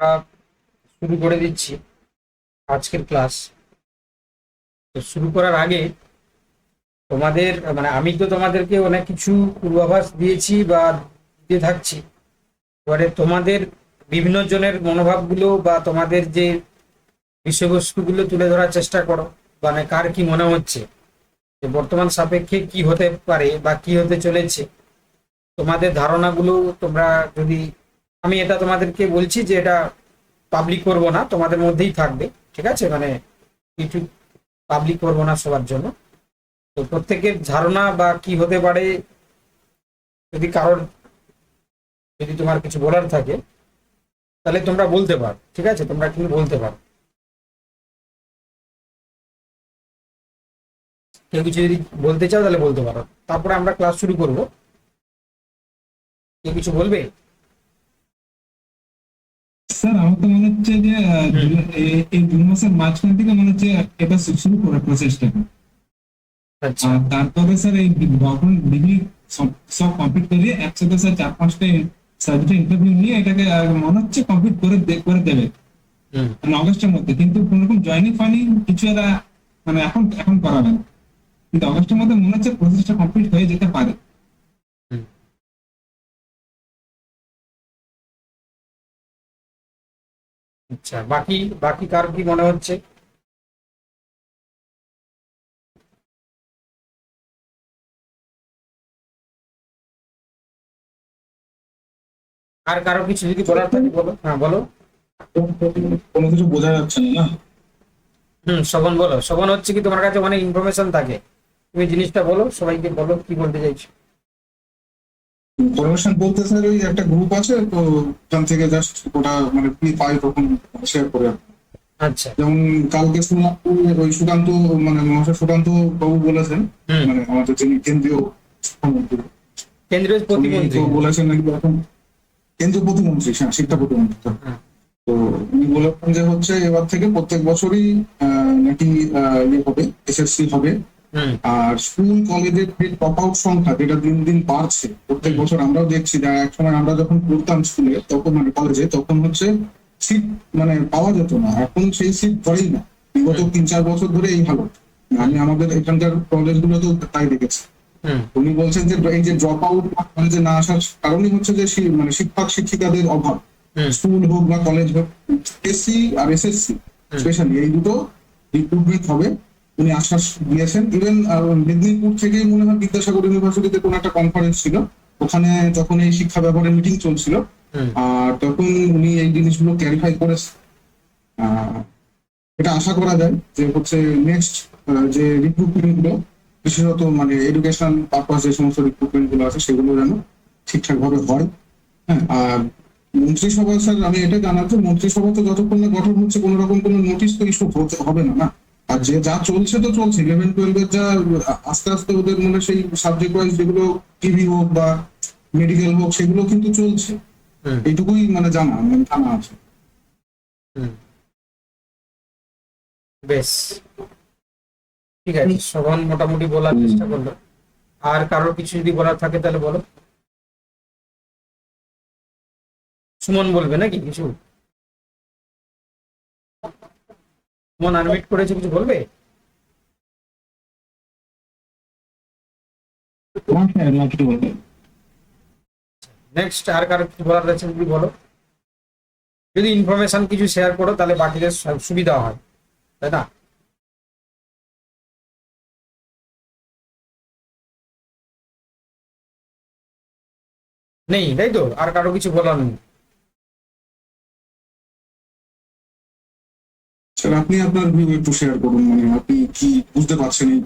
আমরা শুরু করে দিচ্ছি আজকের ক্লাস। তো শুরু করার আগে তোমাদের আমি তো তোমাদেরকে অনেক কিছু পূর্বাভাস দিয়েছি বা দিতে থাকছি। এবারে তোমাদের বিভিন্ন জনের মনোভাবগুলো বা তোমাদের যে বিষয়বস্তুগুলো তুলে ধরার চেষ্টা করো, কার কি মনে হচ্ছে যে বর্তমান সাপেক্ষে কি হতে পারে বা কি হতে চলেছে। তোমাদের ধারণাগুলো তোমরা যদি, আমি এটা তোমাদেরকে বলছি যে এটা পাবলিক করব না, তোমাদের মধ্যেই থাকবে, ঠিক আছে? কিছু পাবলিক করবো না সবার জন্য। তো প্রত্যেকের ধারণা বা কি হতে পারে, যদি কারোর, যদি তোমার কিছু বলার থাকে তাহলে তোমরা বলতে পারো, ঠিক আছে? তোমরা কিন্তু বলতে পারো, কেউ কিছু যদি বলতে চাও তাহলে বলতে পারো, তারপরে আমরা ক্লাস শুরু করব। কেউ কিছু বলবে? স্যার আমার তো মনে হচ্ছে যে হুম। এই 2 মাসের মাঝখান থেকে মনে হচ্ছে এটা শুরু করার প্রচেষ্টাটা। আচ্ছা। আর তারপরে স্যার এই ডকুমেন্ট ডিগ্রি সব সব কমপ্লিট করে একসাথে স্যার 4-5টা সাবজেক্ট ইন্টারভিউ নিয়ে এটাকে মনে হচ্ছে কমপ্লিট করে দেবে হুম। মানে অগস্টের মধ্যে। কিন্তু কোন রকম জয়েনিং ফাইনিং কিছু এরা মানে এখন এখন করাবে না, কিন্তু অগস্টের মধ্যে মনে হচ্ছে প্রসেসটা কমপ্লিট হয়ে যেতে পারে। হুম। আচ্ছা, বাকি বাকি কার কি মনে হচ্ছে? আর কারো কিছু যদি বলার থাকে বলো, হ্যাঁ বলো। কোনো কিছু বোঝা যাচ্ছে না। শোভন বলো। শোভন, হচ্ছে কি তোমার কাছে অনেক ইনফরমেশন থাকে, তুমি জিনিসটা বলো, সবাইকে বলো কি বলতে চাইছো। ইনফরমেশন বলতে স্যার ওই একটা গ্রুপ আছে তো, ওখান থেকে জাস্ট ওটা মানে কি পাই তখন শেয়ার করে। আচ্ছা। যেমন কালকে শুনলাম ওই সুকান্ত মানে মহাশয় সুকান্ত বাবু বলেছেন, হুম। মানে আমাদের যিনি কেন্দ্রীয় শিক্ষামন্ত্রী, কেন্দ্রীয় উনি তো প্রতিমন্ত্রী। বলেছেন নাকি এখন কেন্দ্রীয় প্রতিমন্ত্রী, হ্যাঁ শিক্ষা প্রতিমন্ত্রী তো। হ্যাঁ। তো উনি বলেছেন যে হচ্ছে এবার থেকে প্রত্যেক বছরই নাকি ইয়ে হবে, এসএসসি হবে। হুম। আর স্কুল কলেজের যে টপ আউট সংখ্যা যেটা দিন দিন বাড়ছে প্রত্যেক হুম। বছর, আমরাও দেখছি যে এক সময় আমরা যখন পড়তাম স্কুলে তখন মানে কলেজে তখন হচ্ছে সিট মানে পাওয়া যেত না, এখন সেই সিট ধরেই না। বিগত হুম। 3-4 বছর ধরে এই হালত। হুম। আমি আমাদের এখানকার কলেজগুলোতেও তাই দেখেছি। হুম। উনি বলছেন যে এই যে ড্রপ আউট কলেজে না আসার কারণই হচ্ছে যে মানে শিক্ষক শিক্ষিকাদের অভাব। হুম। স্কুল হোক বা কলেজ হোক, এসসি আর এসএসসি হুম। স্পেশালি এই দুটো রিক্রুটমেন্ট হবে উনি আশ্বাস দিয়েছেন। ইভেন মেদিনীপুর থেকেই মনে হয় বিদ্যাসাগর ইউনিভার্সিটিতে কোনো একটা কনফারেন্স ছিল, ওখানে তখন এই শিক্ষা ব্যাপারে মিটিং চলছিল। হুম। আর তখন উনি এই জিনিসগুলো ক্যারিফাই করেছেন। আহ, এটা আশা করা যায় যে হচ্ছে নেক্সট যে রিক্রুটমেন্ট গুলো, বিশেষত মানে এডুকেশন পারপাস যে সমস্ত রিক্রুটমেন্ট গুলো আছে সেগুলো যেন ঠিকঠাক ভাবে হয়। হ্যাঁ, আর মন্ত্রিসভা স্যার আমি এটা জানার যে মন্ত্রিসভা তো যতক্ষণ না গঠন হচ্ছে কোনো রকম কোনো নোটিশ তো ইস্যু হবে না না। আর যে যা চলছে তো চলছে 11-12 যা আস্তে আস্তে ওদের মনে সেই সাবজেক্ট ওয়াইজ যেগুলো টিভি হোক বা মেডিকেল হোক সেগুলো কিন্তু চলছে। হুম। এইটুকুই মানে জানা আছে। হুম। বেশ, ঠিক আছে, শোভন মোটামুটি বলার চেষ্টা করলো। আর কারোর কিছু যদি বলার থাকে তাহলে বলো। সুমন বলবে নাকি কিছু? সুমন আনমিট করেছে, কিছু বলবে? তোমার কিছু বলবে? নেক্সট আর কারো কিছু বলার আছে যদি বলো। যদি ইনফরমেশন কিছু শেয়ার করো তাহলে বাকিদের সুবিধা হয়, তাই না? নেই, তাই তো? আর কারো কিছু বলার নেই? স্যার আপনি আপনার ভিউ একটু শেয়ার করুন, মানে আপনি কি বুঝতে পারছেন এই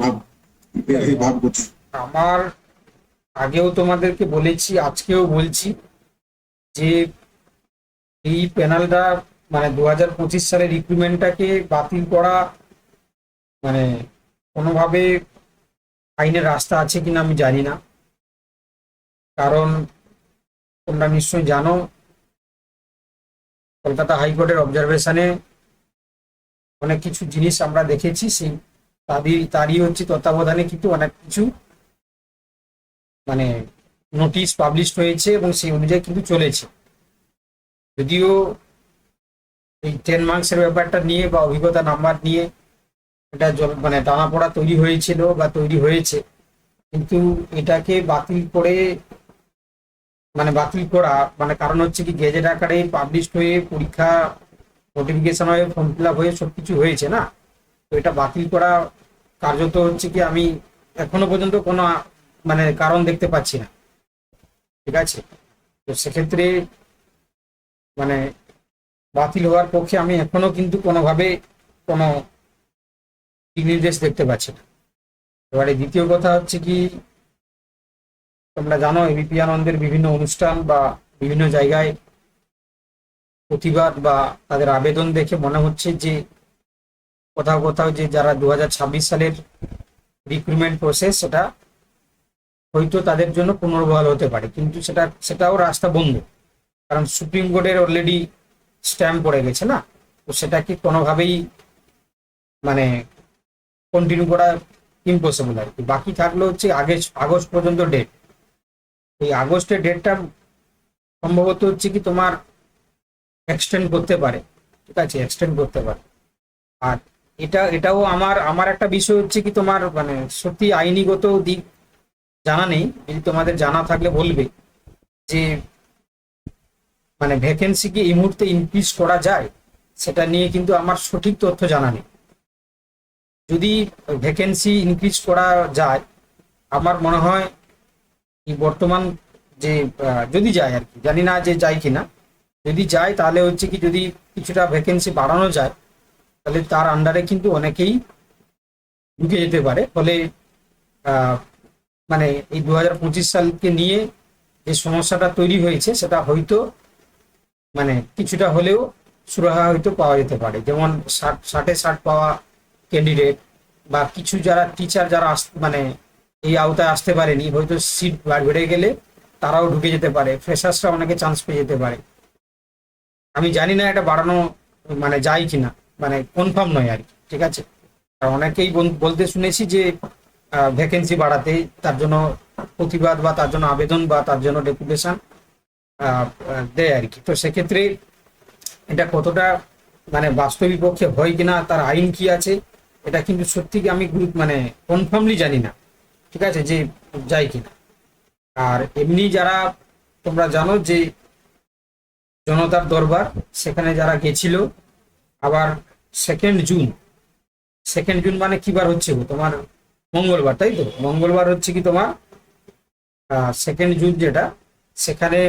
এই ভাবগতি? আমার, আগেও তোমাদেরকে বলেছি, আজকেও বলছি যে এই প্যানেলটা 2025 সালের রিক্রুটমেন্টটাকে বাতিল করা, মানে কোনোভাবে আইনের রাস্তা আছে কিনা আমি জানি না। কারণ তোমরা নিশ্চয়ই জানো, কলকাতা হাইকোর্টের অবজারভেশনে অনেক কিছু জিনিস আমরা দেখেছি, সেই তারই হচ্ছে তত্ত্বাবধানে কিন্তু অনেক কিছু মানে নোটিশ পাবলিশ হয়েছে এবং সেই অনুযায়ী কিন্তু চলেছে। যদিও এই 10 মার্কসের ব্যাপারটা নিয়ে বা অভিজ্ঞতা নাম্বার নিয়ে এটা মানে টানাপোড়া তৈরি হয়েছিল বা তৈরি হয়েছে, কিন্তু এটাকে বাতিল করে মানে বাতিল করা মানে কারণ হচ্ছে কি গেজেট আকারে পাবলিশ হয়ে পরীক্ষা নোটিফিকেশন হয়ে ফর্ম ফিল আপ হয়ে সবকিছু হয়েছে না। তো এটা বাতিল করা কার্যত হচ্ছে কি আমি এখনো পর্যন্ত কোনো মানে কারণ দেখতে পাচ্ছি না। ঠিক আছে, তো সেক্ষেত্রে মানে বাতিল হওয়ার পক্ষে আমি এখনো কিন্তু কোনোভাবে কোনো দিক নির্দেশ দেখতে পাচ্ছি না। এবারে দ্বিতীয় কথা হচ্ছে কি, তোমরা জানো এবিপি আনন্দের বিভিন্ন অনুষ্ঠান বা বিভিন্ন জায়গায় প্রতিবাদ বা তাদের আবেদন দেখে মনে হচ্ছে যে কোথাও কোথাও যে যারা 2026 সালের রিক্রুটমেন্ট প্রসেস সেটা হয়তো তাদের জন্য পুনর্বহাল হতে পারে, কিন্তু সেটাও রাস্তা বন্ধ, কারণ সুপ্রিম কোর্টের অলরেডি স্ট্যাম্প পড়ে গেছে না। তো সেটাকে কোনোভাবেই মানে কন্টিনিউ করা ইম্পসিবল আর কি। বাকি থাকলো হচ্ছে আগস্ট পর্যন্ত ডেট। এই আগস্টের ডেটটা সম্ভবত হচ্ছে কি তোমার এক্সটেন্ড করতে পারে, ঠিক আছে, এক্সটেন্ড করতে পারে। আর এটাও আমার একটা বিষয় হচ্ছে কি তোমার মানে সত্যি আইনিগত দিক জানা নেই, যদি তোমাদের জানা থাকলে বলবে যে মানে ভ্যাকেন্সি কি এই মুহূর্তে ইনক্রিজ করা যায়, সেটা নিয়ে কিন্তু আমার সঠিক তথ্য জানা নেই। যদি ভ্যাকেন্সি ইনক্রিজ করা যায়, আমার মনে হয় এই বর্তমান যে যদি যায় আর কি, জানি না যে যায় কিনা, যদি যায় তাহলে হচ্ছে কি যদি কিছুটা ভ্যাকেন্সি বাড়ানো যায় তাহলে তার আন্ডারে কিন্তু অনেকেই ঢুকে যেতে পারে। ফলে মানে এই 2025 সালকে নিয়ে যে সমস্যাটা তৈরি হয়েছে সেটা হয়তো মানে কিছুটা হলেও সুরাহা হয়তো পাওয়া যেতে পারে। যেমন 60 পাওয়া ক্যান্ডিডেট বা কিছু যারা টিচার যারা মানে এই আওতায় আসতে পারেনি, হয়তো সিট বেড়ে গেলে তারাও ঢুকে যেতে পারে, ফ্রেশার্সরা অনেকে চান্স পেয়ে যেতে পারে। আমি জানি না এটা বাড়ানো মানে যায় কিনা, মানে কনফার্ম নয় আর কি, ঠিক আছে। আর অনেকেই বলতে শুনেছি যে ভ্যাকেন্সি বাড়াতে তার জন্য প্রতিবাদ বা তার জন্য আবেদন বা তার জন্য ডেপুটেশন দেয় আর কি। তো সেক্ষেত্রে এটা কতটা মানে বাস্তবিক পক্ষে হয় কিনা, তার আইন কি আছে, এটা কিন্তু সত্যি আমি মানে কনফার্মলি জানি না, ঠিক আছে, যে যায় কিনা। আর এমনি যারা তোমরা জানো যে জনতার দরবার, সেখানে যারা গেছিল, আবার 2 জুন মানে কি বার হচ্ছে গো তোমার? মঙ্গলবার, তাই তো? মঙ্গলবার হচ্ছে কি তোমার 2 জুন যেটা, সেখানে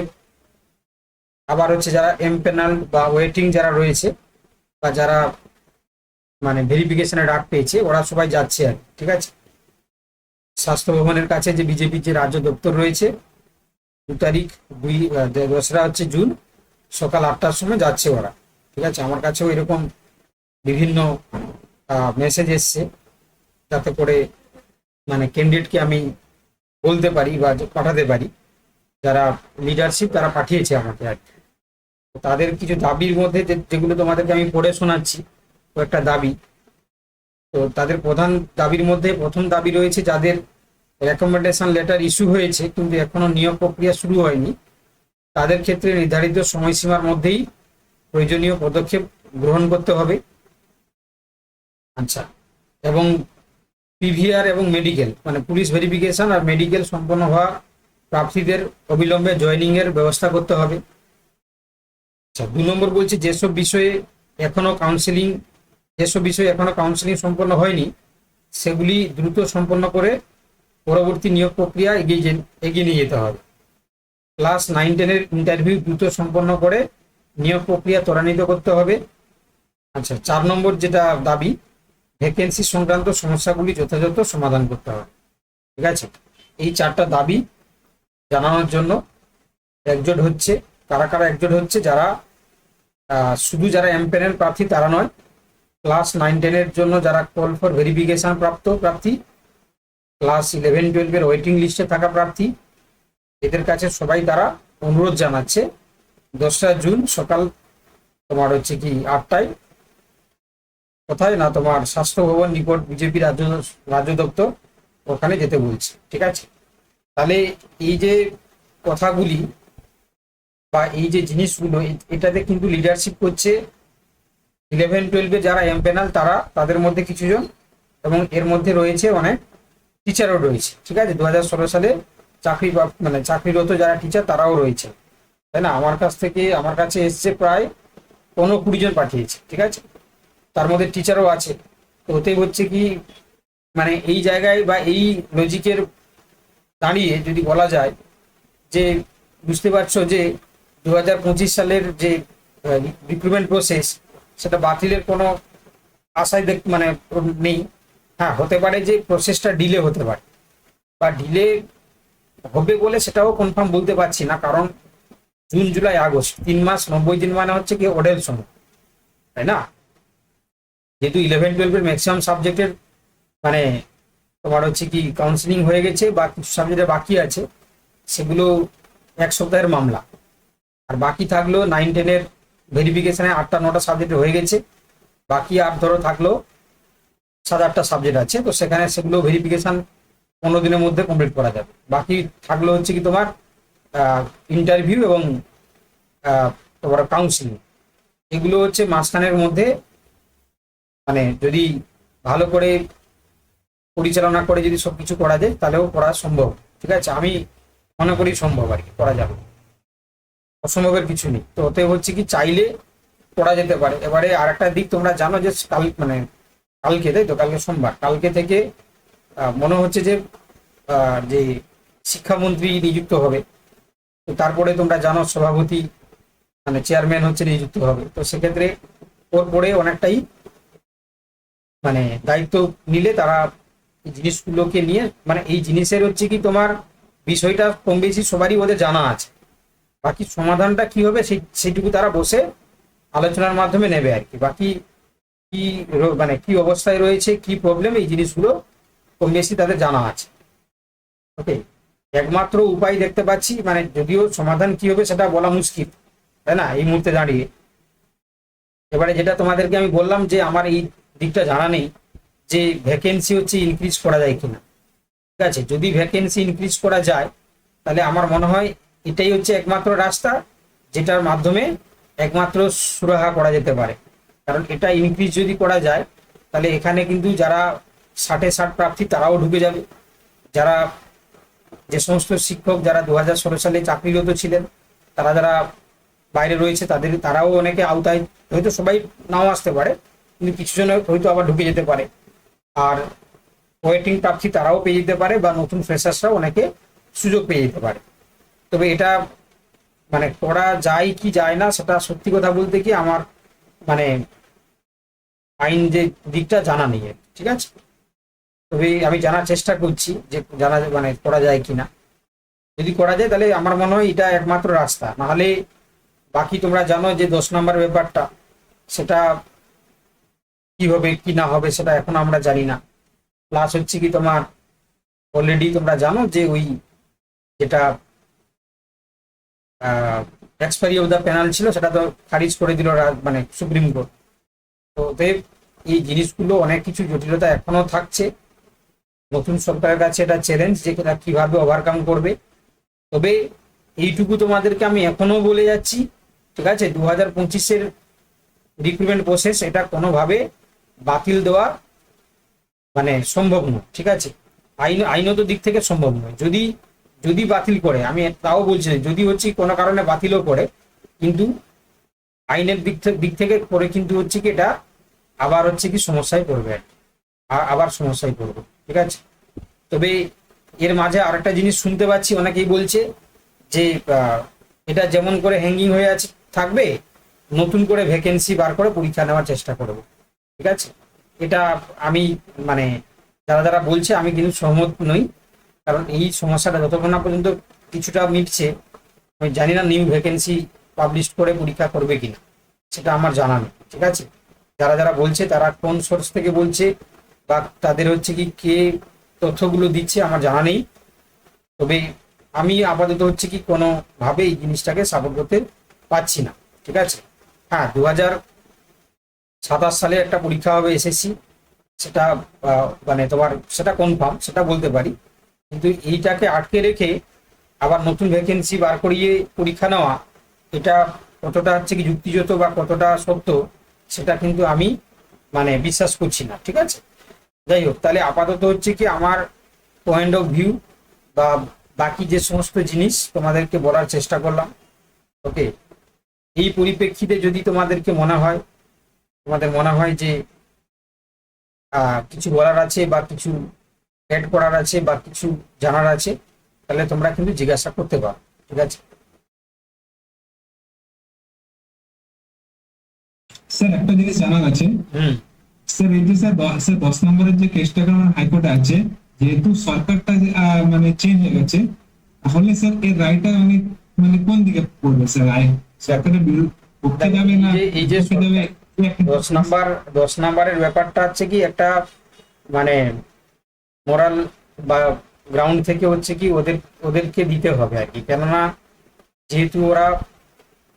আবার হচ্ছে যারা এমপ্যানেল বা ওয়েটিং যারা রয়েছে বা যারা মানে ভেরিফিকেশনে ডাক পেয়েছে ওরা সবাই যাচ্ছে আর কি, ঠিক আছে। স্বাস্থ্য ভবনের কাছে যে বিজেপির যে রাজ্য দপ্তর রয়েছে, 2 তারিখ 2রা জুন সকাল 8টার সময় যাচ্ছে ওরা, ঠিক আছে। আমার কাছেও এরকম বিভিন্ন মেসেজ এসছে, যাতে করে মানে ক্যান্ডিডেটকে আমি বলতে পারি বা পাঠাতে পারি, যারা লিডারশিপ তারা পাঠিয়েছে আমাকে আর কি। তাদের কিছু দাবির মধ্যে যেগুলো তোমাদেরকে আমি পড়ে শোনাচ্ছি, কয়েকটা দাবি। তো তাদের প্রধান দাবির মধ্যে প্রথম দাবি রয়েছে যাদের রেকমেন্ডেশন লেটার ইস্যু হয়েছে কিন্তু এখনো নিয়োগ প্রক্রিয়া শুরু হয়নি, তাদের ক্ষেত্রে নির্ধারিত সময়সীমার মধ্যেই প্রয়োজনীয় পদক্ষেপ গ্রহণ করতে হবে। আচ্ছা, এবং পিভিআর এবং মেডিকেল মানে পুলিশ ভেরিফিকেশন আর মেডিকেল সম্পন্ন হওয়া প্রার্থীদের অবিলম্বে জয়েনিং এর ব্যবস্থা করতে হবে। আচ্ছা, 2 নম্বর বলছে যেসব বিষয়ে এখনো কাউন্সিলিং সম্পন্ন হয়নি সেগুলি দ্রুত সম্পন্ন করে পরবর্তী নিয়োগ প্রক্রিয়া এগিয়ে নিয়ে যেতে হবে। ক্লাস 9-10 ইন্টারভিউ দ্রুত সম্পন্ন করে নিয়োগ প্রক্রিয়া ত্বরান্বিত করতে হবে। আচ্ছা, 4 নম্বর যেটা দাবি, ভ্যাকেন্সি সংক্রান্ত সমস্যাগুলি যথাযথ সমাধান করতে হবে, ঠিক আছে। এই 4টা দাবি জানানোর জন্য একজোট হচ্ছে। কারা কারা একজোট হচ্ছে? যারা শুধু যারা এমপ্যানেল প্রার্থী তারা নয়, ক্লাস 9-10 জন্য যারা কল ফর ভেরিফিকেশন প্রার্থী, ক্লাস 11-12 ওয়েটিং লিস্টে থাকা প্রার্থী, এদের কাছে সবাই তারা অনুরোধ জানাচ্ছে 2রা জুন সকাল তোমার হচ্ছে কি 8টায়, কোথায় না তোমার স্বাস্থ্য ভবন নিকট বিজেপি রাজ্য দপ্তর, ওখানে যেতে বলছে, ঠিক আছে। তাহলে এই যে কথাগুলি বা এই যে জিনিসগুলো, এটাতে কিন্তু লিডারশিপ করছে 11-12 যারা এমপ্যানাল তাদের মধ্যে কিছুজন, এবং এর মধ্যে রয়েছে অনেক টিচারও রয়েছে, ঠিক আছে। 2016 সালে মানে চাকরিরত যারা টিচার তারাও রয়েছে, তাই না। আমার কাছে এসছে প্রায় 15-20 জন পাঠিয়েছে, ঠিক আছে। তার মধ্যে টিচারও আছে। তো ওতেই হচ্ছে কি, মানে এই জায়গায় বা এই লজিকের দাঁড়িয়ে যদি বলা যায় যে, বুঝতে পারছো যে 2025 সালের যে রিক্রুটমেন্ট প্রসেস, সেটা বাতিলের কোনো আশাই মানে নেই। হ্যাঁ, হতে পারে যে প্রসেসটা ডিলে হতে পারে, বা ডিলে হবে বলে সেটাও কনফার্ম বলতে পারছি না, কারণ জুন, জুলাই, আগস্ট 3 মাস 90 দিন মানে হচ্ছে কি ওডেল সময়, তাই না। যেহেতু 11-12 ম্যাক্সিমাম সাবজেক্টের মানে তোমার হচ্ছে কি কাউন্সিলিং হয়ে গেছে, বা কিছু সাবজেক্টে বাকি আছে, সেগুলো 1 সপ্তাহের মামলা। আর বাকি থাকলো 9-10-এর ভেরিফিকেশনে 8টা-9টা সাবজেক্ট হয়ে গেছে, বাকি আর ধরো থাকলো 7-8টা সাবজেক্ট আছে। তো সেগুলো ভেরিফিকেশন 15 দিনের মধ্যে কমপ্লিট করা যাবে। বাকি থাকলো হচ্ছে কি তোমার ইন্টারভিউ এবং তোমার কাউন্সিলিং। এগুলো হচ্ছে মাঝখানের মধ্যে, মানে যদি ভালো করে পরিচালনা করে যদি সবকিছু করা যায় তাহলেও করা সম্ভব, ঠিক আছে। আমি মনে করি সম্ভব আর কি, করা যাবে, অসম্ভবের কিছু নেই। তো ওতে হচ্ছে কি চাইলে করা যেতে পারে। এবারে আর একটা দিক তোমরা জানো যে কালকে, তাই তো, কালকে সোমবার, কালকে থেকে মনে হচ্ছে যে যে শিক্ষামন্ত্রী নিযুক্ত হবে। তো তারপরে তোমরা জানো সভাপতি মানে চেয়ারম্যান হচ্ছে নিযুক্ত হবে। তো সেক্ষেত্রে ওর পরে অনেকটাই মানে দায়িত্ব নিলে তারা এই জিনিসগুলোকে নিয়ে, মানে এই জিনিসের হচ্ছে কি তোমার বিষয়টা কম বেশি সবারই ওদের জানা আছে, বাকি সমাধানটা কি হবে সেইটুকু তারা বসে আলোচনার মাধ্যমে নেবে আর কি। বাকি কি মানে কি অবস্থায় রয়েছে, কি প্রবলেম, এই জিনিসগুলো কম বেশি তাদের জানা আছে। ওকে, একমাত্র উপায় দেখতে পাচ্ছি, মানে যদিও সমাধান কি হবে সেটা বলা মুশকিল, তাই না, এই মুহূর্তে দাঁড়িয়ে। এবারে যেটা তোমাদেরকে আমি বললাম যে আমার এই দিকটা জানা নেই যে ভ্যাকেন্সি হচ্ছে ইনক্রিজ করা যায় কিনা, ঠিক আছে। যদি ভ্যাকেন্সি ইনক্রিজ করা যায় তাহলে আমার মনে হয় এটাই হচ্ছে একমাত্র রাস্তা, যেটার মাধ্যমে একমাত্র সুরাহা করা যেতে পারে। কারণ এটা ইনক্রিজ যদি করা যায় তাহলে এখানে কিন্তু যারা 60-60 প্রার্থী তারাও ঢুকে যাবে। যারা যে সমস্ত শিক্ষক যারা 2016 সালে চাকরিরত ছিলেন, যারা বাইরে রয়েছে, তারাও অনেকে আওতায়, হয়তো সবাই নাও আসতে পারে, কিন্তু কিছু জন হয়তো আবার ঢুকে যেতে পারে। আর ওয়েটিং প্রার্থী তারাও পেয়ে যেতে পারে, বা নতুন ফ্রেশার্সরাও অনেকে সুযোগ পেয়ে যেতে পারে। তবে এটা মানে করা যায় কি যায় না সেটা সত্যি কথা বলতে কি আমার মানে আইন যে দিকটা জানা নেই, ঠিক আছে। তবে আমি জানার চেষ্টা করছি যে জানা মানে করা যায় কিনা। যদি করা যায় তাহলে আমার মনে হয় এটা একমাত্র রাস্তা। নাহলে বাকি তোমরা জানো যে 10 নম্বর ব্যাপারটা, সেটা কি হবে কি না হবে সেটা এখন আমরা জানি না। প্লাস হচ্ছে কি তোমার অলরেডি তোমরা জানো যে ওই যেটা এক্সপায়ারি অফ দ্য প্যানেল ছিল সেটা তো খারিজ করে দিল মানে সুপ্রিম কোর্ট। তো অতএব এই জিনিসগুলো অনেক কিছু জটিলতা এখনো থাকছে। নতুন সরকারের কাছে এটা চ্যালেঞ্জ যে এটা কিভাবে ওভারকাম করবে। তবে এইটুকু তোমাদেরকে আমি এখনো বলে যাচ্ছি, ঠিক আছে, 2025-এর রিক্রুটমেন্ট প্রসেস এটা কোনোভাবে বাতিল দেওয়া মানে সম্ভব নয়, ঠিক আছে। আইনত দিক থেকে সম্ভব নয়। যদি বাতিল করে, আমি তাও বলছি যদি হচ্ছে কোনো কারণে বাতিলও করে, কিন্তু আইনের দিক থেকে করে কিন্তু হচ্ছে কি এটা আবার হচ্ছে কি সমস্যায় পড়বে, আবার সমস্যায় পড়বে, ঠিক আছে। তবে এর মাঝে আরেকটা জিনিস শুনতে পাচ্ছি, অনেকেই বলছে যে এটা যেমন করে হ্যাঙ্গিং হয়ে আছে থাকবে, নতুন করে ভ্যাকেন্সি বার করে পরীক্ষা নেওয়ার চেষ্টা করব, ঠিক আছে। এটা আমি মানে যারা বলছে আমি কিন্তু সহমত নই। কারণ এই সমস্যাটা যতক্ষণ না পর্যন্ত কিছুটা মিটছে, আমি জানি না নিউ ভ্যাকেন্সি পাবলিশ করে পরীক্ষা করবে কিনা, সেটা আমার জানা নেই, ঠিক আছে। যারা বলছে তারা কোন সোর্স থেকে বলছে বা তাদের হচ্ছে কি কে তথ্যগুলো দিচ্ছে আমার জানা নেই। তবে আমি আপাতত হচ্ছে কি কোনোভাবে এই জিনিসটাকে সাপোর্ট করতে পারছি না, ঠিক আছে। হ্যাঁ, 2027 সালে একটা পরীক্ষা হবে এসএসসি, সেটা মানে তোমার সেটা কনফার্ম, সেটা বলতে পারি। কিন্তু এইটাকে আটকে রেখে আবার নতুন ভ্যাকেন্সি বার করিয়ে পরীক্ষা নেওয়া, এটা কতটা হচ্ছে কি যুক্তিযুক্ত বা কতটা সত্য সেটা কিন্তু আমি মানে বিশ্বাস করছি না, ঠিক আছে। যাই হোক, তাহলে আপাতত হচ্ছে কি আমার পয়েন্ট অফ ভিউ বা বাকি যে সমস্ত জিনিস তোমাদেরকে বলার চেষ্টা করলাম, ওকে। এই পরিপ্রেক্ষিতে যদি তোমাদের মনে হয় যে কিছু বলার আছে বা কিছু অ্যাড করার আছে বা কিছু জানার আছে, তাহলে তোমরা কিন্তু জিজ্ঞাসা করতে পারো, ঠিক আছে। স্যার একটা জিনিস জানার আছে। হুম। স্যার এই যে স্যার 10 নম্বরের যে কেসটা আমার হাইকোর্টে আছে, যেহেতু সরকারটা মানে চেঞ্জ হয়ে গেছে, তাহলে স্যার এর রায়টা মানে মানে কোন দিকে পড়বে স্যার? রায় সরকারের পক্ষে যাবে না এই যে বিপক্ষে যাবে? 10 নম্বরের ব্যাপারটা হচ্ছে কি একটা মানে মোরাল বা গ্রাউন্ড থেকে হচ্ছে কি ওদেরকে দিতে হবে আর কি। কেননা যেহেতু ওরা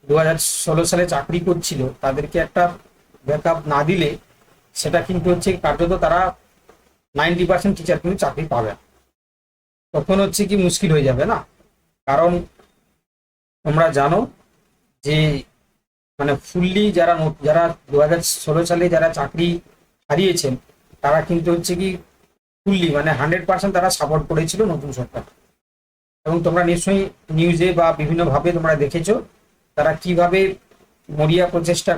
2016 সালে চাকরি করছিল, তাদেরকে একটা ব্যাকআপ না দিলে সেটা কিন্তু হচ্ছে কার্যত তারা 90% টিচার কিন্তু চাকরি পাবে না। তখন হচ্ছে কি মুশকিল হয়ে যাবে না। কারণ তোমরা জানো যে মানে ফুললি যারা 2016 সালে যারা চাকরি হারিয়েছেন, তারা কিন্তু হচ্ছে কি ফুললি মানে 100% তারা সাপোর্ট করেছিল নতুন সরকার। এবং তোমরা নিশ্চয়ই নিউজে বা বিভিন্নভাবে তোমরা দেখেছো তারা কিভাবে মরিয়া প্রচেষ্টা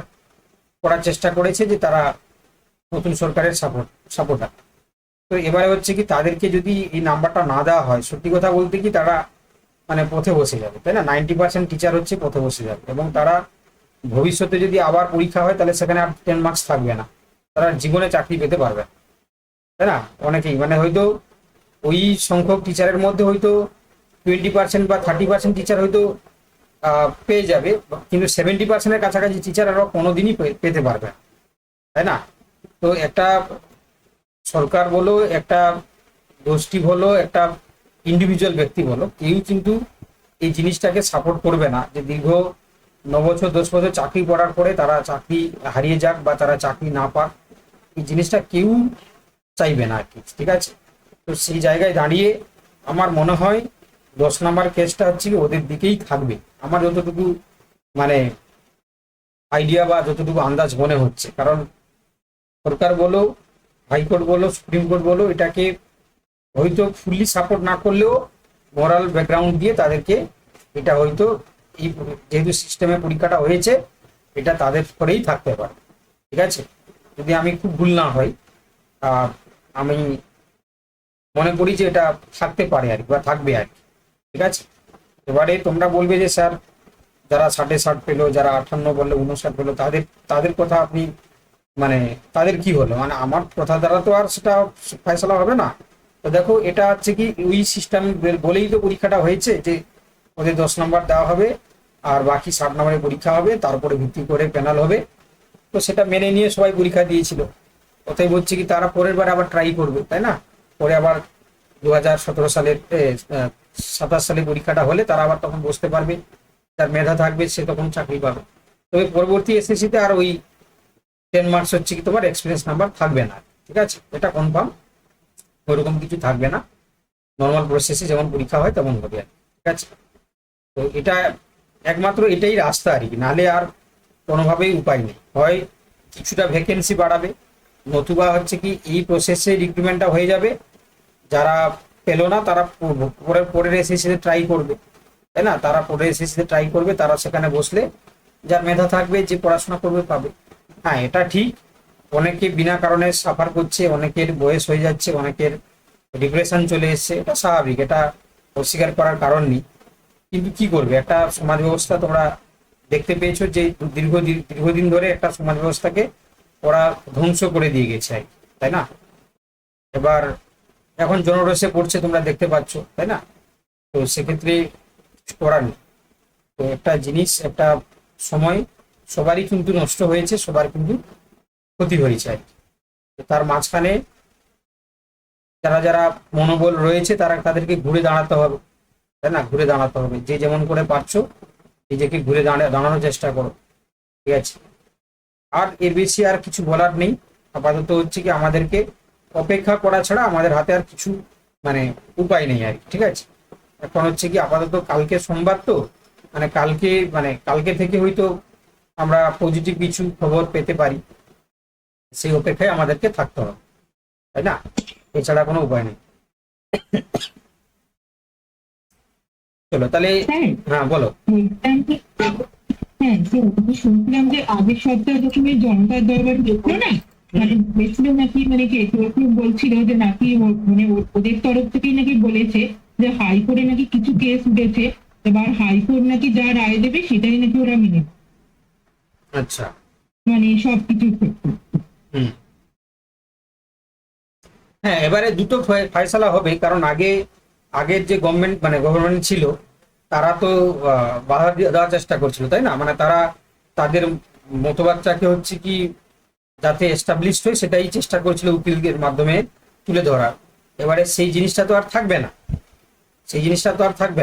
করার চেষ্টা করেছে যে তারা নতুন সরকারের সাপোর্টার। তো এবারে হচ্ছে কি তাদেরকে যদি এই নাম্বারটা না দেওয়া হয়, সত্যি কথা বলতে কি তারা মানে পথে বসে যাবে, তাই না। 90% টিচার হচ্ছে পথে বসে যাবে এবং তারা ভবিষ্যতে যদি আবার পরীক্ষা হয় তাহলে সেখানে আর 10 মার্কস থাকবে না, তারা জীবনে চাকরি পেতে পারবে না, তাই না। অনেকেই মানে হয়তো ওই সংখ্যক টিচারের মধ্যে হয়তো 20% বা 30% টিচার হয়তো পেয়ে যাবে, কিন্তু 70%-এর কাছাকাছি টিচার আরো কোনোদিনই পেতে পারবে না, তাই না। তো একটা সরকার বলো, একটা গোষ্ঠী বলো, একটা ইন্ডিভিজুয়াল ব্যক্তি বলো, কেউ কিন্তু এই জিনিসটাকে সাপোর্ট করবে না যে দীর্ঘ 9 বছর 10 বছর চাকরি করার পরে তারা চাকরি হারিয়ে যাক বা তারা চাকরি না পাক। এই জিনিসটা কেউ চাইবে না আর কি, ঠিক আছে। তো সেই জায়গায় দাঁড়িয়ে আমার মনে হয় 10 নম্বর কেসটা হচ্ছে কি ওদের দিকেই থাকবে, আমার যতটুকু মানে আইডিয়া বা যতটুকু আন্দাজ মনে হচ্ছে। কারণ সরকার বলো, হাইকোর্ট বলো, সুপ্রিম কোর্ট বলো, এটাকে হয়তো ফুললি সাপোর্ট না করলেও মোরাল ব্যাকগ্রাউন্ড দিয়ে তাদেরকে এটা হয়তো এই যেহেতু সিস্টেমে পরীক্ষাটা হয়েছে, এটা তাদের পরেই থাকতে পারে, ঠিক আছে। যদি আমি খুব ভুল না হই, আমি মনে করি যে এটা থাকতে পারে আর কি বা থাকবে আর কি, ঠিক আছে। এবারে তোমরা বলবে যে স্যার যারা 60-60 পেলো, যারা 58 বললে 59 পেলো, তাদের তাদের কথা আপনি মানে তাদের কি হলো, মানে আমার কথা দ্বারা তো আর সেটা ফয়সালা হবে না। তো দেখো এটা হচ্ছে কি ওই সিস্টেম বলেই তো পরীক্ষাটা হয়েছে যে ওদের 10 নম্বর দেওয়া হবে আর বাকি 60 নম্বরের পরীক্ষা হবে, তারপরে ভিত্তি করে প্যানেল হবে। তো সেটা মেনে নিয়ে সবাই পরীক্ষা দিয়েছিল। অতএব হচ্ছে কি তারা পরের বার আবার ট্রাই করবে, তাই না। পরে আবার 2017 সালের 27 সালে পরীক্ষাটা হলে তারা আবার তখন বসতে পারবে, তার মেধা থাকবে, সে তখন চাকরি পাবে। তবে পরবর্তী এসএসসিতে আর ওই 10 মার্কস হচ্ছে কি তোমার এক্সপিরিয়েন্স নাম্বার থাকবে না, ঠিক আছে। এটা কনফার্ম, ওইরকম কিছু থাকবে না, নর্মাল প্রসেসে যেমন পরীক্ষা হয় তেমন হবে, ঠিক আছে। তো এটা একমাত্র এটাই রাস্তা আর কি, নাহলে আর কোনোভাবেই উপায় নেই। হয় কিছুটা ভ্যাকেন্সি বাড়াবে, নতুবা হচ্ছে কি এই প্রসেসে রিক্রুটমেন্টটা হয়ে যাবে, যারা পেলো না তারা পরের এসএসসিতে ট্রাই করবে, তাই না। তারা পরের এসএসসিতে ট্রাই করবে, তারা সেখানে বসলে যার মেধা থাকবে, যে পড়াশোনা করবে পাবে। হ্যাঁ এটা ঠিক, অনেকে বিনা কারণে সাফার করছে, অনেকের বয়স হয়ে যাচ্ছে, অনেকের ডিপ্রেশন চলে এসছে, এটা স্বাভাবিক, এটা অস্বীকার করার কারণ নেই। কিন্তু কি করবে, একটা সমাজ ব্যবস্থা তোমরা দেখতে পেয়েছো যে দীর্ঘদিন ধরে একটা সমাজ ব্যবস্থাকে ওরা ধ্বংস করে দিয়ে গেছে আর কি, তাই না। এবার এখন জনরসে পড়ছে, তোমরা দেখতে পাচ্ছ, তাই না। তো সেক্ষেত্রে কিছু করার নেই। তো একটা জিনিস একটা সময় সবারই কিন্তু নষ্ট হয়েছে, সবার কিন্তু ক্ষতি হয়েছে আর কি। তো তার মাঝখানে যারা যারা মনোবল রয়েছে তাদেরকে ঘুরে দাঁড়াতে হবে, তাই না। ঘুরে দাঁড়াতে হবে, যে যেমন করে পারছো নিজেকে ঘুরে দাঁড়ানোর চেষ্টা করো, ঠিক আছে। আর এর বেশি আর কিছু বলার নেই। আপাতত হচ্ছে কি আমাদেরকে অপেক্ষা করা ছাড়া আমাদের হাতে আর কিছু মানে উপায় নেই আর কি, ঠিক আছে। এখন হচ্ছে কি আপাতত কালকে সোমবার, তো মানে কালকে থেকে হয়তো আমরা পজিটিভ কিছু খবর পেতে পারি, সেই অপেক্ষায় আমাদেরকে থাকতে হবে, তাই না? এছাড়া কোনো উপায় নেই। চলো তাহলে, স্যার হ্যাঁ বলো। বলতাম যে হ্যাঁ স্যার আমি শুনছিলাম যে আগের সপ্তাহে যখন এই জনতার দরবার গেছিল না, মানে বলেছিল নাকি মানে কি কেউ বলছিল যে নাকি মানে ওদের তরফ থেকেই নাকি বলেছে যে হাইকোর্টে নাকি কিছু কেস উঠেছে, এবার হাইকোর্ট নাকি যা রায় দেবে সেটাই নাকি ওরা মেনে নেবে। আচ্ছা। মানে সবকিছুর ক্ষেত্রে। হুম। হ্যাঁ, এবারে দুটো ফয়সালা হবে, কারণ আগের যে গভর্নমেন্ট ছিল তারা তো বাধা দেওয়ার চেষ্টা করছিল, তাই না? মানে তারা তাদের মতবাদটাকে হচ্ছে কি যাতে এস্টাবলিশড হয় সেটাই চেষ্টা করছিল উকিলদের মাধ্যমে তুলে ধরার। এবারে সেই জিনিসটা তো আর থাকবে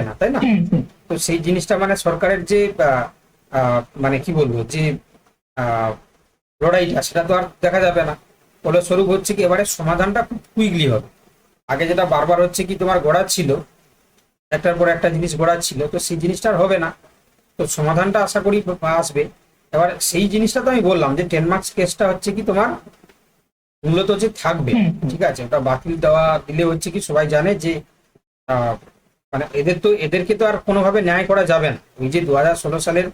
না, তাই না? হ্যাঁ স্যার। তো সেই জিনিসটা মানে সরকারের যে মানে কি বলবো যে আহ, লড়াইটা, সেটা তো আর দেখা যাবে না। ফলস্বরূপ হচ্ছে কি এবারে সমাধানটা খুব কুইকলি হবে। আগে যেটা বারবার হচ্ছে কি তোমার গড়াচ্ছিল, একটার পর একটা জিনিস গড়াচ্ছিল, তো সেই জিনিসটা আর হবে না। তো সমাধানটা আশা করি আসবে। এবার সেই জিনিসটা তো আমি বললাম যে 10 মার্কস কেসটা হচ্ছে কি তোমার মূলত যে থাকবে, ঠিক আছে? ওটা বাতিল দেওয়া দিলে হচ্ছে কি সবাই জানে যে মানে এদেরকে তো আর কোনোভাবে ন্যায় করা যাবে না। ওই যে 2016 সালের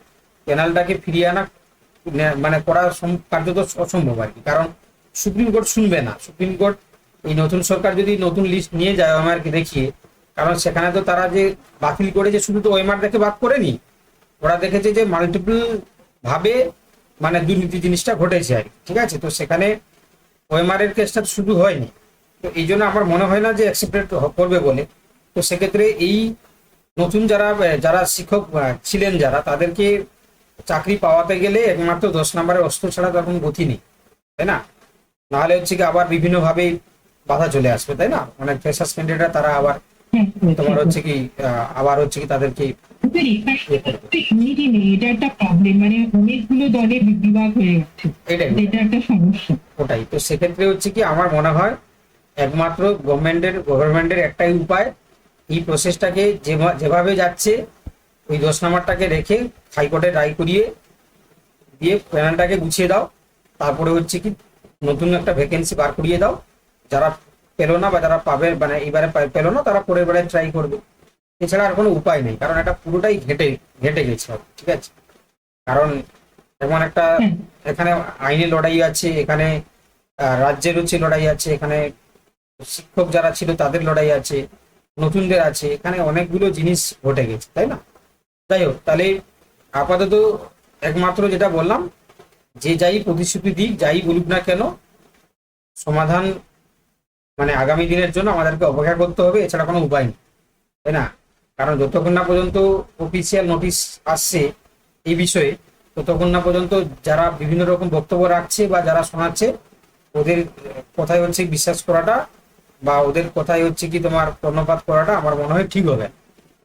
প্যানেলটাকে ফিরিয়ে আনা মানে করা কার্যত অসম্ভব আর কি, কারণ সুপ্রিম কোর্ট শুনবে না। সুপ্রিম কোর্ট এই নতুন সরকার যদি নতুন লিস্ট নিয়ে যায় ওএমআরকে দেখিয়ে, কারণ সেখানে তো তারা যে বাতিল করে যে শুধু তো ওএমআর দেখে বাদ করেনি, ওরা দেখেছে যে মাল্টিপল ভাবে মানে দুর্নীতি জিনিসটা ঘটেছে আর কি, ঠিক আছে? তো সেখানে ওএমআর এর কেসটা শুধু হয়নি, তো এই জন্য আমার মনে হয় না যে অ্যাকসেপ্টেড করবে বলে। তো সেক্ষেত্রে এই নতুন যারা শিক্ষক ছিলেন যারা, তাদেরকে চাকরি পাওয়াতে গেলে একমাত্র 10 নম্বরের অস্ত্র ছাড়া তখন গতি নেই, তাই না? নাহলে হচ্ছে কি আবার বিভিন্ন ভাবে বাধা চলে আসবে, তাই না? মানে ফ্রেশার্স ক্যান্ডিডেটরা তারা আবার তোমার হচ্ছে কি আবার হচ্ছে কি তাদেরকে ইউনিটি নেই, এটা একটা প্রবলেম, মানে অনেকগুলো দলে বিভাগ হয়ে গেছে, এটাই এটা একটা সমস্যা। ওটাই। তো সেক্ষেত্রে হচ্ছে কি আমার মনে হয় একমাত্র গভর্নমেন্টের একটাই উপায়, এই প্রসেসটাকে যেভাবে যাচ্ছে ওই 10 নম্বরটাকে রেখে হাইকোর্টে রায় করিয়ে দিয়ে প্যানেলটাকে গুছিয়ে দাও। তারপরে হচ্ছে কি নতুন একটা ভ্যাকেন্সি বার করিয়ে দাও। যারা পেলো না বা যারা পাবে মানে এবারে পেলো না, তারা পরের বারে ট্রাই করবে। এছাড়া আর কোনো উপায় নেই, কারণ এটা পুরোটাই ঘেটে গেছে, ঠিক আছে? কারণ এমন একটা এখানে আইনি লড়াই আছে, এখানে রাজ্যের হচ্ছে লড়াই আছে, এখানে শিক্ষক যারা ছিল তাদের লড়াই আছে, নতুনদের আছে, এখানে অনেকগুলো জিনিস ঘটে গেছে, তাই না? যাই হোক, তাহলে আপাতত একমাত্র যেটা বললাম যে যাই প্রতিশ্রুতি দিক, যাই বলুক না কেন, সমাধান মানে আগামী দিনের জন্য আমাদেরকে অপেক্ষা করতে হবে, এছাড়া কোনো উপায় নেই, তাই না? কারণ যতক্ষণ না পর্যন্ত অফিসিয়াল নোটিশ আসছে এই বিষয়ে, ততক্ষণ না পর্যন্ত যারা বিভিন্ন রকম বক্তব্য রাখছে বা যারা শোনাচ্ছে, ওদের কথায় হচ্ছে বিশ্বাস করাটা বা ওদের কথায় হচ্ছে কি তোমার কর্ণপাত করাটা আমার মনে হয় ঠিক হবে,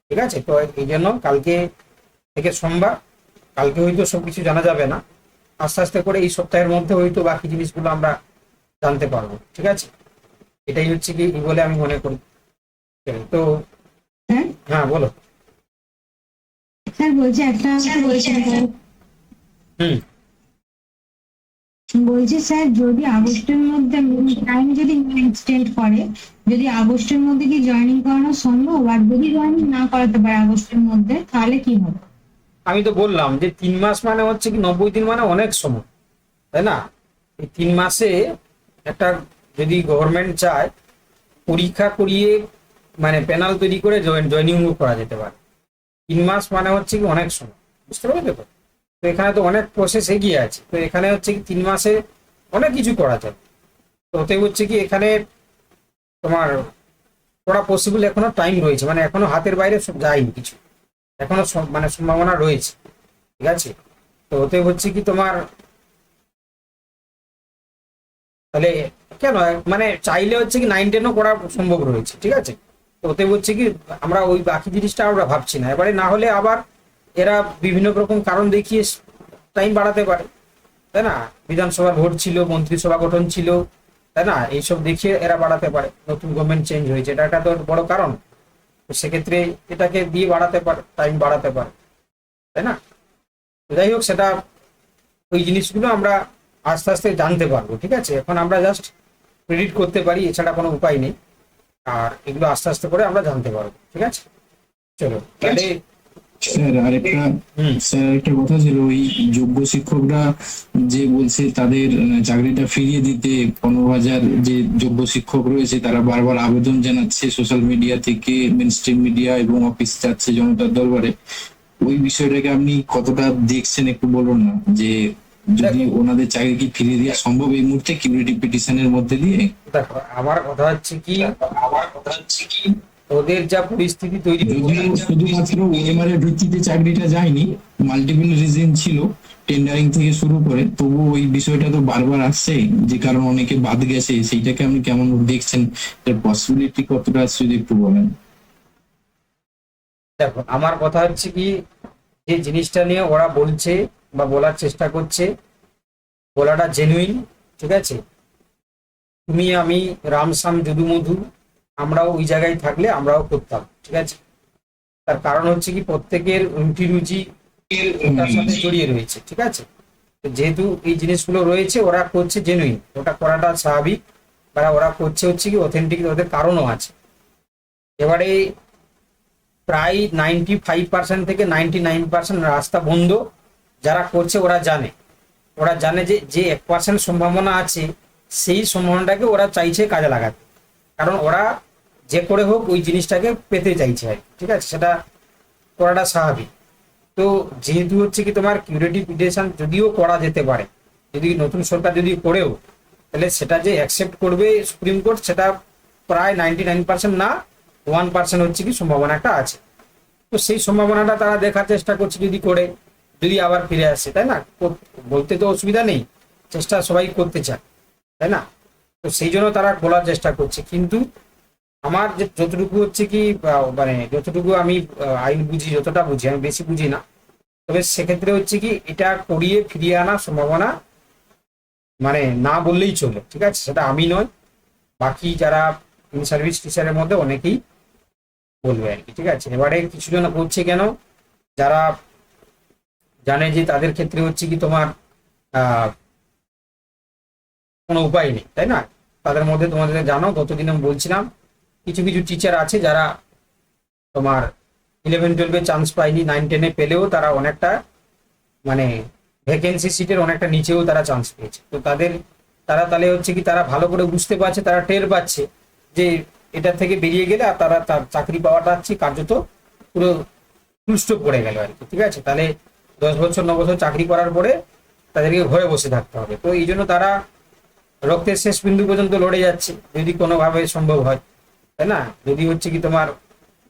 ঠিক আছে? তো এই জন্য কালকে থেকে সোমবার, কালকে হয়তো সবকিছু জানা যাবে না, আস্তে আস্তে করে এই সপ্তাহের মধ্যে হয়তো বাকি জিনিসগুলো আমরা জানতে পারবো, ঠিক আছে? এটাই হচ্ছে কি বলে আমি মনে করি। তো হ্যাঁ হ্যাঁ বলো। স্যার বলছি একটা হুম। বলছি স্যার যদি আগস্টের মধ্যে টাইম যদি এক্সটেন্ড করে, যদি আগস্টের মধ্যে কি জয়েনিং করানো সম্ভব, আর যদি জয়েনিং না করাতে পারে আগস্টের মধ্যে তাহলে কি হবে? আমি তো বললাম যে 3 মাস মানে হচ্ছে কি 90 দিন মানে অনেক সময়, তাই না? এই 3 মাসে একটা যদি গভর্নমেন্ট চায় পরীক্ষা করিয়ে মানে প্যানেল তৈরি করে জয়েনিং করা যেতে পারে। 3 মাস মানে হচ্ছে কি অনেক সময়, বুঝতে পারলে তো? তো এখানে তো অনেক প্রসেস এগিয়ে আছে, তো এখানে হচ্ছে কি 3 মাসে অনেক কিছু করা যায়। তো ওতে হচ্ছে কি এখানে তোমার করা পসিবল, এখনো টাইম রয়েছে, মানে এখনো হাতের বাইরে সব যায়নি কিছু, এখনো মানে সম্ভাবনা রয়েছে, ঠিক আছে? তো ওতে হচ্ছে কি তোমার তাহলে কেন মানে চাইলে হচ্ছে কি 9-10ও করা সম্ভব রয়েছে, ঠিক আছে? তো ওতে হচ্ছে কি আমরা ওই বাকি জিনিসটা আমরা ভাবছি না, এবারে না হলে আবার এরা বিভিন্ন রকম কারণ দেখিয়ে টাইম বাড়াতে পারে, তাই না? বিধানসভার ভোট ছিল, মন্ত্রিসভা গঠন ছিল, তাই না? এইসব দেখিয়ে এরা বাড়াতে পারে, নতুন গভর্নমেন্ট চেঞ্জ হয়েছে, এটা একটা তো বড় কারণ। তো সেক্ষেত্রে এটাকে দিয়ে বাড়াতে পারে, টাইম বাড়াতে পারে, তাই না? যাই হোক, সেটা ওই জিনিসগুলো আমরা আস্তে আস্তে জানতে পারবো। ঠিক আছে, এখন আমরা জাস্ট প্রেডিক্ট করতে পারি, এছাড়া কোনো উপায় নেই। আর এগুলো আস্তে আস্তে করে আমরা জানতে পারবো। ঠিক আছে, চলো তাহলে। স্যার একটা কথা ছিল, ওই যোগ্য শিক্ষকরা যে বলছে তাদের চাকরিটা ফিরিয়ে দিতে 15,000 যে যোগ্য শিক্ষক রয়েছে তারা বারবার আবেদন জানাচ্ছে সোশ্যাল মিডিয়া থেকে, মেন স্ট্রিম মিডিয়া এবং অফিস যাচ্ছে জনতার দরবারে। ওই বিষয়টাকে আপনি কতটা দেখছেন একটু বলুন না, যে যদি ওনাদের চাকরি কি ফিরিয়ে দেওয়া সম্ভব এই মুহূর্তে কিউরিটি পিটিশনের মধ্যে দিয়ে? দেখো, আমার কথা হচ্ছে কি ওদের যা পরিস্থিতি তৈরি যদিও শুধুমাত্র ওএমআর এর ভিত্তিতে চাকরিটা যায়নি, মাল্টিপল রিজন ছিল টেন্ডারিং থেকে শুরু করে, তবু ওই বিষয়টা তো বারবার আসছে, যে কারণ অনেকে বাদ গেছে। সেইটাকে আপনি কেমন দেখছেন, এর পসিবিলিটি কতটা আছে যদি একটু বলেন। দেখো, আমার কথা হচ্ছে কি, যে জিনিসটা নিয়ে ওরা বলছে বা বলার চেষ্টা করছে, বলাটা জেনুইন। ঠিক আছে, তুমি আমি রামসাম যদু মধু আমরাও ওই জায়গায় থাকলে আমরাও করতাম। ঠিক আছে, তার কারণ হচ্ছে কি প্রত্যেকের রুটি রুজি ওটার সাথে জড়িয়ে রয়েছে। ঠিক আছে, তো যেহেতু এই জিনিসগুলো রয়েছে, ওরা করছে জেনুইন, ওটা করাটা স্বাভাবিক। বা ওরা করছে হচ্ছে কি অথেন্টিক, ওদের কারণও আছে। এবারে প্রায় 95% থেকে 99% রাস্তা বন্ধ। যারা করছে ওরা জানে যে 1% সম্ভাবনা আছে, সেই সম্ভাবনাটাকে ওরা চাইছে কাজে লাগাতে। কারণ ওরা যে করে হোক ওই জিনিসটাকে পেতে চাইছে আর কি। ঠিক আছে, সেটা করাটা স্বাভাবিক। তো যেহেতু হচ্ছে কি তোমার কিউরিটি পিটিশন যদিও করা যেতে পারে, যদি নতুন সরকার যদি করেও, তাহলে সেটা যে অ্যাকসেপ্ট করবে সুপ্রিম কোর্ট, সেটা প্রায় 99% না 1% হচ্ছে কি সম্ভাবনাটা আছে। তো সেই সম্ভাবনাটা তারা দেখার চেষ্টা করছে, যদি করে, যদি আবার ফিরে আসে, তাই না? বলতে তো অসুবিধা নেই, চেষ্টা সবাই করতে চায়, তাই না? তো সেই জন্য তারা বলার চেষ্টা করছে। কিন্তু আমার যে যতটুকু হচ্ছে কি মানে যতটুকু আমি আইন বুঝি, যতটা বুঝি, আমি বেশি বুঝি না, তবে সেক্ষেত্রে হচ্ছে কি এটা করিয়ে ফিরিয়ে আনার সম্ভাবনা মানে না বললেই চলে। ঠিক আছে, সেটা আমি নয়, বাকি যারা ইন সার্ভিস টিচারের মধ্যে অনেকেই বলবে আর কি। ঠিক আছে, এবারে কিছু জন করছে কেন, যারা জানে যে তাদের ক্ষেত্রে হচ্ছে কি তোমার কোনো উপায় নেই, তাই না? তাদের মধ্যে তোমাদের জানো, গতদিন আমি বলছিলাম কিছু কিছু টিচার আছে যারা তোমার 11-12 চান্স পায়নি, 9-10 পেলেও তারা অনেকটা মানে ভ্যাকেন্সি সিটের অনেকটা নিচেও তারা চান্স পেয়েছে। তো তারা তাহলে হচ্ছে কি তারা ভালো করে বুঝতে পারছে, তারা টের পাচ্ছে যে এটা থেকে বেরিয়ে গেলে আর তার চাকরি পাওয়াটা হচ্ছে কার্যত পুরো ক্লুষ্ট পড়ে গেল আর কি। ঠিক আছে, তাহলে 10 বছর 9 বছর চাকরি করার পরে তাদেরকে ঘরে বসে থাকতে হবে। তো এই জন্য তারা রক্তের শেষ বিন্দু পর্যন্ত লড়ে যাচ্ছে, যদি কোনোভাবে সম্ভব হয়, তাই না? যদি হচ্ছে কি তোমার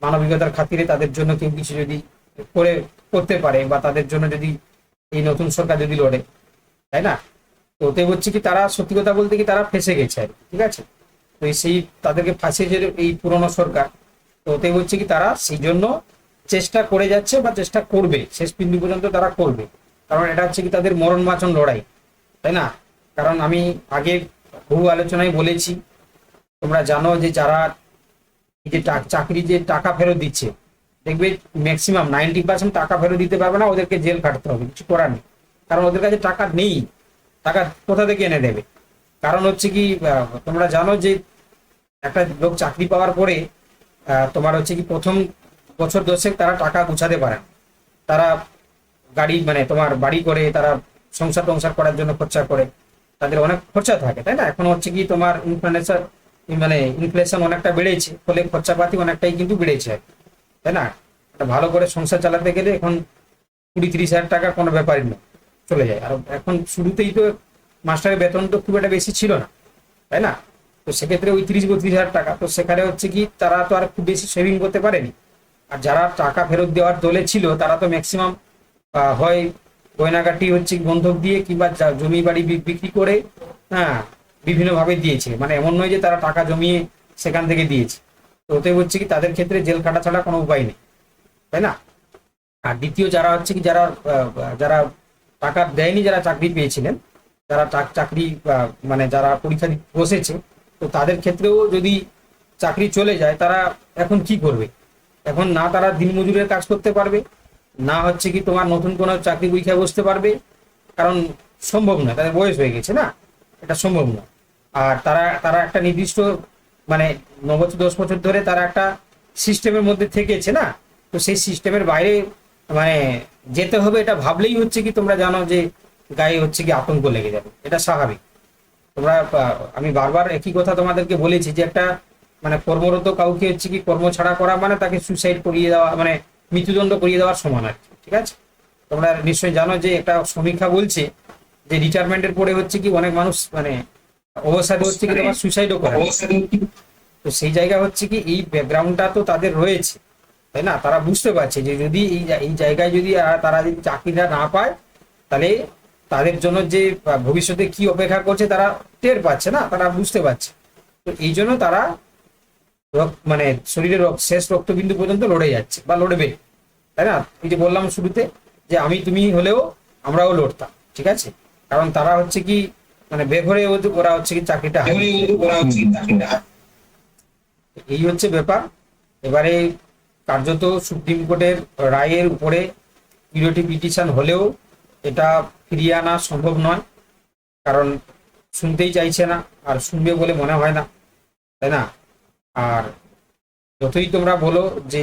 মানবিকতার খাতিরে তাদের জন্য কেউ কিছু যদি করতে পারে, বা তাদের জন্য যদি এই নতুন সরকার যদি লড়ে, তাই না? তো ওতে হচ্ছে কি তারা সত্যি কথা বলতে কি তারা ফেঁসে গেছে আর কি। ঠিক আছে, তো সেই তাদেরকে ফাঁসিয়েছে এই পুরনো সরকার। তো ওতে হচ্ছে কি তারা সেই জন্য চেষ্টা করে যাচ্ছে বা চেষ্টা করবে, শেষ বিন্দু পর্যন্ত তারা করবে। কারণ এটা হচ্ছে কি তাদের মরণ বাঁচন লড়াই, তাই না? কারণ আমি আগে বহু আলোচনায় বলেছি, তোমরা জানো যে যারা এই যে চাকরি যে টাকা ফেরত দিচ্ছে, দেখবে ম্যাক্সিমাম 90% টাকা ফেরত দিতে পারবে না, ওদেরকে জেল খাটতে হবে, কিছু করার নেই। কারণ ওদের কাছে টাকা নেই, টাকা কোথা থেকে এনে দেবে? কারণ হচ্ছে কি তোমরা জানো যে একটা লোক চাকরি পাওয়ার পরে তোমার হচ্ছে কি প্রথম বছর 10 তারা টাকা গুছাতে পারে না। তারা গাড়ি মানে তোমার বাড়ি করে, তারা সংসার টংসার করার জন্য খরচা করে, তাদের অনেক খরচা থাকে, তাই না? এখন হচ্ছে কি তোমার ইনফ্লেশন অনেকটা বেড়েছে, ফলে খরচাপাতি অনেকটাই কিন্তু বেড়েছে, তাই না? একটা ভালো করে সংসার চালাতে গেলে এখন 20-30 হাজার টাকা কোনো ব্যাপারই না, চলে যায়। আর এখন শুরুতেই তো মাস্টারের বেতন তো খুব একটা বেশি ছিল না, তাই না? তো সেক্ষেত্রে ওই 30-32 হাজার টাকা, তো সেখানে হচ্ছে কি তারা তো আর খুব বেশি সেভিং করতে পারেনি। আর যারা টাকা ফেরত দেওয়ার দলে ছিল তারা তো ম্যাক্সিমাম হয় গয়নাগাটি হচ্ছে বন্ধক দিয়ে, কিংবা জমি বাড়ি বিক্রি করে, হ্যাঁ, বিভিন্নভাবে দিয়েছে। মানে এমন নয় যে তারা টাকা জমিয়ে সেখান থেকে দিয়েছে। তো ওতে হচ্ছে কি তাদের ক্ষেত্রে জেল খাটা ছাড়া কোনো উপায় নেই, তাই না? আর দ্বিতীয় যারা হচ্ছে কি যারা টাকা দেয়নি, যারা চাকরি পেয়েছিলেন, যারা চাকরি মানে যারা পরীক্ষা বসেছে, তো তাদের ক্ষেত্রেও যদি চাকরি চলে যায়, তারা এখন কি করবে? এখন না তারা দিনমজুরের কাজ করতে পারবে, না হচ্ছে কি তোমার নতুন কোনো চাকরি পরীক্ষায় বসতে পারবে। কারণ সম্ভব নয়, তাদের বয়স হয়ে গেছে না, এটা সম্ভব নয়। আর তারা তারা একটা নির্দিষ্ট মানে 9 বছর 10 বছর ধরে তারা একটা সিস্টেমের মধ্যে থেকেছে না, তো সেই সিস্টেমের বাইরে মানে যেতে হবে এটা ভাবলেই হচ্ছে কি তোমরা জানো যে গায়ে হচ্ছে কি আতঙ্ক লেগে যাবে, এটা স্বাভাবিক। তোমরা আমি বারবার একই কথা তোমাদেরকে বলেছি যে একটা মানে কর্মরত কাউকে হচ্ছে কি কর্ম ছাড়া করা মানে তাকে সুইসাইড করিয়ে দেওয়া, মানে মৃত্যুদণ্ড করিয়ে দেওয়ার সমান আর কি, ঠিক আছে। তোমরা নিশ্চয়ই জানো যে একটা সমীক্ষা বলছে যে রিটায়ারমেন্টের পরে হচ্ছে কি অনেক মানুষ মানে অবসাদে হচ্ছে কি তোমার সুইসাইডও করে। তো সেই জায়গা হচ্ছে কি এই ব্যাকগ্রাউন্ডটা তো তাদের রয়েছে, তাই না? তারা বুঝতে পারছে যে যদি এই জায়গায় যদি তারা যদি চাকরিটা না পায় তাহলে তাদের জন্য যে ভবিষ্যতে কি অপেক্ষা করছে তারা টের পাচ্ছে না, তারা বুঝতে পারছে। তো এই জন্য তারা মানে শরীরের শেষ রক্তবিন্দু পর্যন্ত লড়ে যাচ্ছে বা লড়বে, তাই না? এই যে বললাম শুরুতে যে আমি তুমি হলেও আমরাও লড়তাম, ঠিক আছে। কারণ তারা হচ্ছে কি মানে বেঘরে ওরা হচ্ছে কি চাকরিটা এই হচ্ছে ব্যাপার। এবারে কার্যত সুপ্রিম কোর্টের রায়ের উপরে পিরিয়ডি পিটিশন হলেও এটা ফিরিয়ে আনা সম্ভব নয়, কারণ শুনতেই চাইছে না আর শুনবে বলে মনে হয় না, তাই না? আর যতই তোমরা বলো যে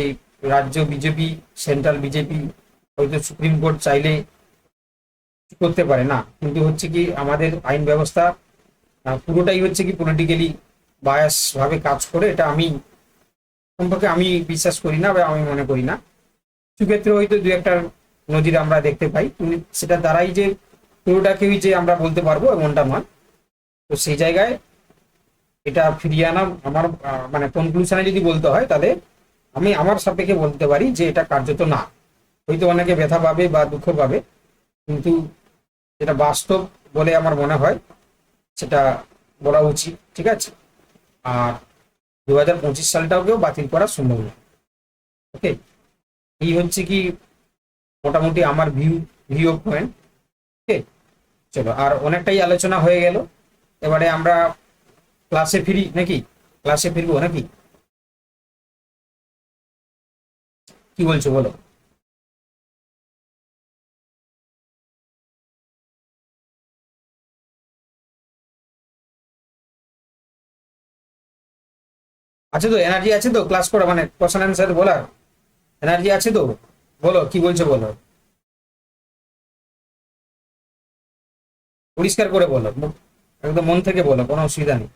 রাজ্য বিজেপি সেন্ট্রাল বিজেপি হয়তো সুপ্রিম কোর্ট চাইলে করতে পারে না, কিন্তু হচ্ছে কি আমাদের আইন ব্যবস্থা পুরোটাই হচ্ছে কি পলিটিক্যালি বায়াস ভাবে কাজ করে, এটা আমি সম্পর্কে আমি বিশ্বাস করি না বা আমি মনে করি না। কিছু ক্ষেত্রে হয়তো দু একটা নজির আমরা দেখতে পাই, কিন্তু সেটা দ্বারাই যে পুরোটাকেই যে আমরা বলতে পারবো এমনটা নয়। তো সেই জায়গায় এটা ফিরিয়ে আনা আমার মানে কনক্লুশনে যদি বলতে হয় তাহলে আমি আমার সাপেক্ষে বলতে পারি যে এটা কার্যত না। হয়তো অনেকে ব্যথা পাবে বা দুঃখ পাবে, কিন্তু যেটা বাস্তব বলে আমার মনে হয় সেটা বলা উচিত, ঠিক আছে। আর 2025 সালটাকেও বাতিল করা সম্ভব নয়। ওকে, এই হচ্ছে কি মোটামুটি আমার ভিউ পয়েন্ট। ওকে, চলো, আর অনেকটাই আলোচনা হয়ে গেল, এবারে আমরা ক্লাসে ফিরি নাকি? ক্লাসে ফিরবো নাকি, কি বলছো বলো? আছে তো, এনার্জি আছে তো ক্লাস করা মানে কোশ্চেন অ্যান্সার বলার এনার্জি আছে তো? বলো কি বলছো, বলো পরিষ্কার করে বলো, একদম মন থেকে বলো, কোনো অসুবিধা নেই।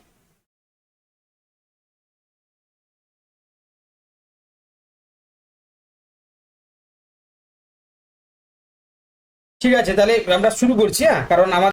ঠিক আছে, তাহলে আমরা শুরু করছি, হ্যাঁ, কারণ আমার